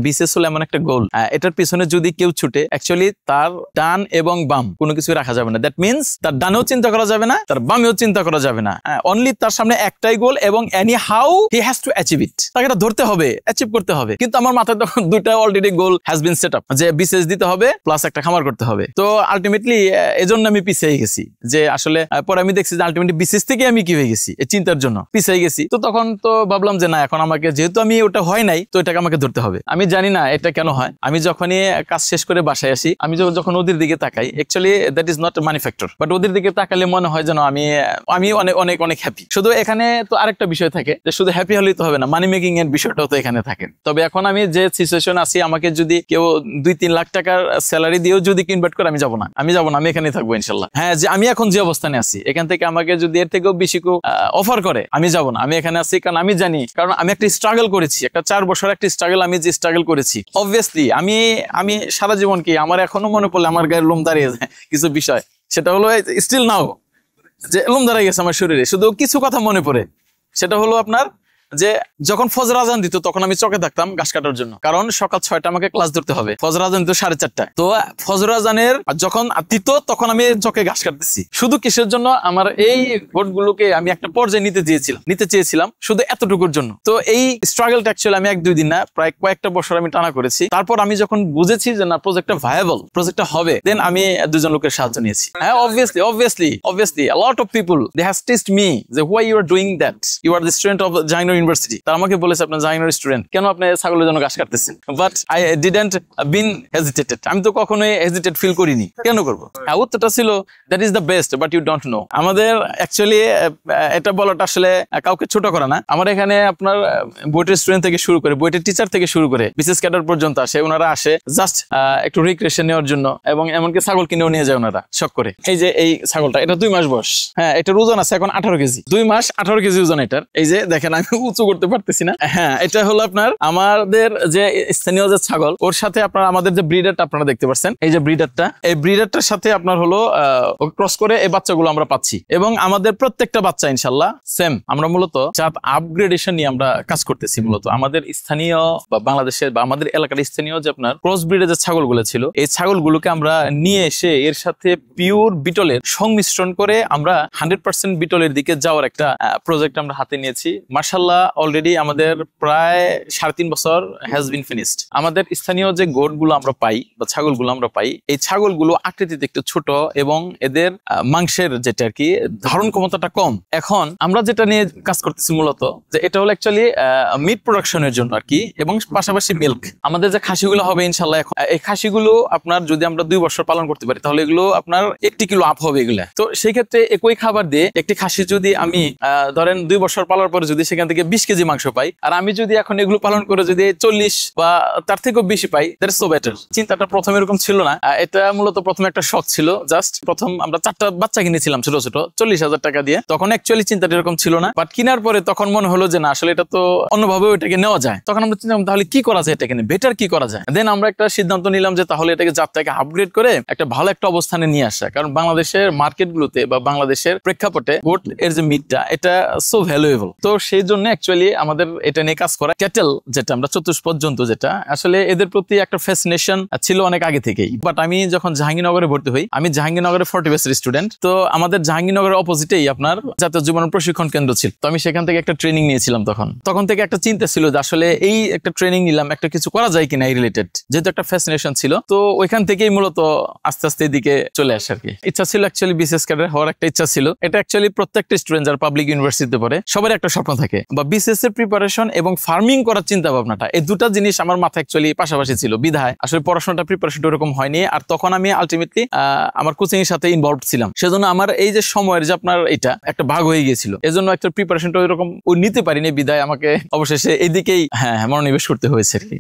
BCS হলো এমন একটা গোল, এটার পিছনে যদি কেউ ছুটে অ্যাকচুয়ালি তার ডান এবং বাম কোনো কিছু রাখা যাবে না। দ্যাট মিনস তার ডানেও চিন্তা করা যাবে না, তার বামেও চিন্তা করা যাবে না। অনলি তার সামনে একটাই গোল এবং any how he has to achieve it. তাকে এটা ধরতে হবে, অ্যাচিভ করতে হবে। কিন্তু আমার মাথায় তখন দুইটা already goal has been set up, যে বিসিএস দিতে হবে প্লাস একটা খামার করতে হবে। তো আলটিমেটলি এজন্য আমি পিছিয়ে গেছি, যে আসলে পরে আমি দেখছি যে আলটিমেটলি বিসিএস থেকে আমি কি হয়ে গেছি এই চিন্তার জন্য পিছিয়ে গেছি। তো তখন তো ভাবলাম যে না, এখন আমাকে যেহেতু আমি ওটা হয় নাই তো এটাকে আমাকে ধরতে হবে। আমি জানি না এটা কেন হয়। আমি যখনই কাজ শেষ করে বাসায় আসি, আমি যখন ওদের দিকে তাকাই, actually that is not money factor, but ওদের দিকে তাকালে মনে হয় যেন আমি অনেক অনেক অনেক হ্যাপি। শুধু এখানে তো আরেকটা বিষয় থাকে যে শুধু হ্যাপি হলেই তো হবে না, মানি মেকিং এর বিষয়টাও তো এখানে থাকে। তবে এখন আমি যে সিচুয়েশন আছি, আমাকে যদি কেউ 2-3 লাখ টাকার স্যালারি দিয়েও যদি কনভার্ট করে, আমি যাবো না, আমি এখানেই থাকবো ইনশাল্লাহ। হ্যাঁ, যে আমি এখন যে অবস্থানে আছি, এখান থেকে আমাকে যদি এর থেকেও বেশি অফার করে, আমি যাবো না, আমি এখানে আছি। কারণ আমি জানি, কারণ আমি একটা স্ট্রাগল করেছি, একটা 4 বছর একটা স্ট্রাগল, আমি যে স্ট্রাগল করেছি, অবভিয়াসলি আমি সারা জীবন কি আমার এখনো মনে পড়লে আমার গায়ের লোম দাঁড়িয়ে যায় কিছু বিষয়। সেটা হলো স্টিল নাও যে লোম দাঁড়িয়ে গেছে আমার শরীরে, শুধু কিছু কথা মনে পড়ে। সেটা হলো আপনার যে যখন ফজর আজান দিত তখন আমি চকে থাকতাম ঘাস কাটার জন্য, কারণ সকাল 6টা আমাকে ক্লাস ধরতে হবে। ফজর আজান দিত 4:30টায়। তো ফজর আজানের যখন দিত তখন আমি চকে ঘাস কাটতেছি। শুধু কিসের জন্য? আমার এই ভোটগুলোকে আমি একটা পর্যায়ে নিতে চেয়েছিলাম শুধু এতটুকুর জন্য। তো এই স্ট্রাগলটা অ্যাকচুয়ালি আমি 1-2 দিন না, প্রায় কয়েকটা বছর আমি টানা করেছি। তারপর আমি যখন বুঝেছি যে না, প্রজেক্টটা ভায়াবল, প্রজেক্টটা হবে, দেন আমি 2জন লোকের সাহায্য নিয়েছি। হ্যাঁ, obviously a lot of people they have teased me যে why you are doing that, you are the student of Jahangir university. তারা আমাকে বলেছে আপনার জাহাঙ্গীর স্টুডেন্ট, কেন আপনি ছাগলের জন্য ঘাস কাটতেছেন? But I didn't been hesitated, আমি তো কখনোই হেজিটেট ফিল করিনি। কেন করবো? উত্তরটা ছিল that is the best but you don't know. আমাদের অ্যাকচুয়ালি এটা বলাটা আসলে কাউকে ছোট করা না। আমার এখানে আপনার বইটের স্টুডেন্ট থেকে শুরু করে, বইটের টিচার থেকে শুরু করে বিসিএস ক্যাডার পর্যন্ত আসে। ওনারা আসে জাস্ট একটু রিক্রিয়েশন নেওয়ার জন্য, এবং এমনকি ছাগল কিনেও নিয়ে যায় ওনারা শখ করে। এই যে এই ছাগলটা, এটা 2 মাস বয়স। হ্যাঁ, এটার ওজন আছে এখন 18 কেজি। 2 মাস 18 কেজি ওজন এটার। এই যে দেখেন, আমি উঁচু করতে পারতেছি না। হ্যাঁ, এটা হলো আপনার আমাদের যে স্থানীয় যে ছাগল, ওর সাথে আপনার আমাদের যে ব্রিডারটা আপনারা দেখতে পাচ্ছেন, এই যে ব্রিডারটা, এই ব্রিডারটার সাথে আপনার হলো ক্রস করে এই বাচ্চাগুলো আমরা পাচ্ছি। এবং আমাদের প্রত্যেকটা বাচ্চা ইনশাল্লাহ সেম। আমরা মূলত জাত আপগ্রেডেশন নিয়ে আমরা কাজ করতেছি। মূলত আমাদের স্থানীয় বা বাংলাদেশের বা আমাদের এলাকার স্থানীয় যে আপনার ক্রস ব্রিডের যে ছাগলগুলো ছিল, এই ছাগলগুলোকে আমরা নিয়ে এসে এর সাথে পিওর বিটলের সংমিশ্রণ করে আমরা 100% বিটলের দিকে যাওয়ার একটা প্রজেক্ট আমরা হাতে নিয়েছি। মাশাআল্লাহ, অলরেডি আমাদের প্রায় 3.5 বছর হ্যাজ বিন ফিনিশড। আমাদের স্থানীয় যে গোটগুলো আমরা পাই বা ছাগলগুলো আমরা পাই, এই ছাগলগুলো আকৃতিতে একটু ছোট এবং এদের মাংসের যেটা আর কি ধারণ ক্ষমতাটা কম। এখন আমরা যেটা নিয়ে কাজ করতেছি মূলত, যে এটা হলো অ্যাকচুয়ালি মিট প্রোডাকশনের জন্য আর কি, এবং পাশাপাশি মিল্ক। আমাদের যে খাসিগুলো হবে ইনশাল্লাহ, এই খাসিগুলো আপনার যদি আমরা 2 বছর পালন করতে পারি, তাহলে এগুলো আপনার 80 কিলো আপ হবে এগুলা। তো সেই ক্ষেত্রে একই খাবার দিয়ে একটি খাসি যদি আমি ধরেন 2 বছর পালার পরে যদি সেখান থেকে 20 কেজি মাংস পাই, আর আমি যদি এখন এগুলো পালন করে যদি 40 বা তার থেকেও বেশি পাই, দ্যাট ইজ সো বেটার। চিন্তাটা প্রথমে এরকম ছিল না। এটা মূলত প্রথমে একটা শখ ছিল। জাস্ট প্রথম আমরা 4টা বাচ্চা কিনেছিলাম ছোট ছোট 40,000 টাকা দিয়ে। তখন অ্যাকচুয়ালি চিন্তাটা এরকম ছিল না, বাট কেনার পরে তখন মনে হলো যে না, আসলে এটা তো অন্যভাবে এটাকে নেওয়া যায়। তখন আমরা চিন্তা করলাম তাহলে কি করা যায়, এটাকে বেটার কি করা যায়। দেন আমরা একটা সিদ্ধান্ত নিলাম যে তাহলে এটাকে জাতটাকে আপগ্রেড করে একটা ভালো একটা অবস্থানে নিয়ে আসা। কারণ বাংলাদেশের মার্কেটগুলোতে বা বাংলাদেশের প্রেক্ষাপটে গোট এর যে মিটটা, এটা সো ভ্যালুয়েবল। তো সেই জন্য অ্যাকচুয়ালি আমাদের এটা নিয়ে কাজ করা। ক্যাটেল যেটা আমরা চতুষ্পদ জন্তু, যেটা আসলে এদের প্রতি একটা ফ্যাসিনেশন ছিল অনেক আগে থেকেই। বাট আমি যখন জাহাঙ্গীরনগরে ভর্তি হই, আমি জাহাঙ্গীরনগরে 40 ব্যাচের স্টুডেন্ট। তো আমাদের জাহাঙ্গীরনগরের অপোজিটেই আপনার জাতীয় জীবন প্রশিক্ষণ কেন্দ্র ছিল। তো আমি সেখান থেকে একটা ট্রেনিং নিয়েছিলাম। তখন থেকে একটা চিন্তা ছিল যে আসলে এই একটা ট্রেনিং নিলাম, একটা কিছু করা যায় কিনা এই রিলেটেড, যেহেতু একটা ফ্যাসিনেশন ছিল। তো ওইখান থেকেই মূলত আস্তে আস্তে এদিকে চলে আসে আর কি। ইচ্ছা ছিল অ্যাকচুয়ালি বিসিএস ক্যাডার হওয়ার একটা ইচ্ছা ছিল। এটা অ্যাকচুয়ালি প্রত্যেকটা স্টুডেন্ট যারা পাবলিক ইউনিভার্সিটিতে পড়ে সবার একটা স্বপ্ন থাকে, বা বিসিএস এর প্রিপারেশন এবং ফার্মিং করার চিন্তা ভাবনাটা, এই দুটা জিনিস আমার মাথায় অ্যাকচুয়ালি পাশাপাশি ছিল। বিধায় আসলে পড়াশোনাটা প্রিপারেশন এরকম হয়নি। আর তখন আমি আলটিমেটলি আমার কোচিং এর সাথে ইনভলভ ছিলাম, সেজন্য আমার এই যে সময়ের যে আপনার এটা একটা ভাগ হয়ে গিয়েছিল। এজন্য একটা প্রিপারেশনটা ওইরকম নিতে পারিনি। বিধায় আমাকে অবশেষে এইদিকেই মনোনিবেশ করতে হয়েছে আর কি।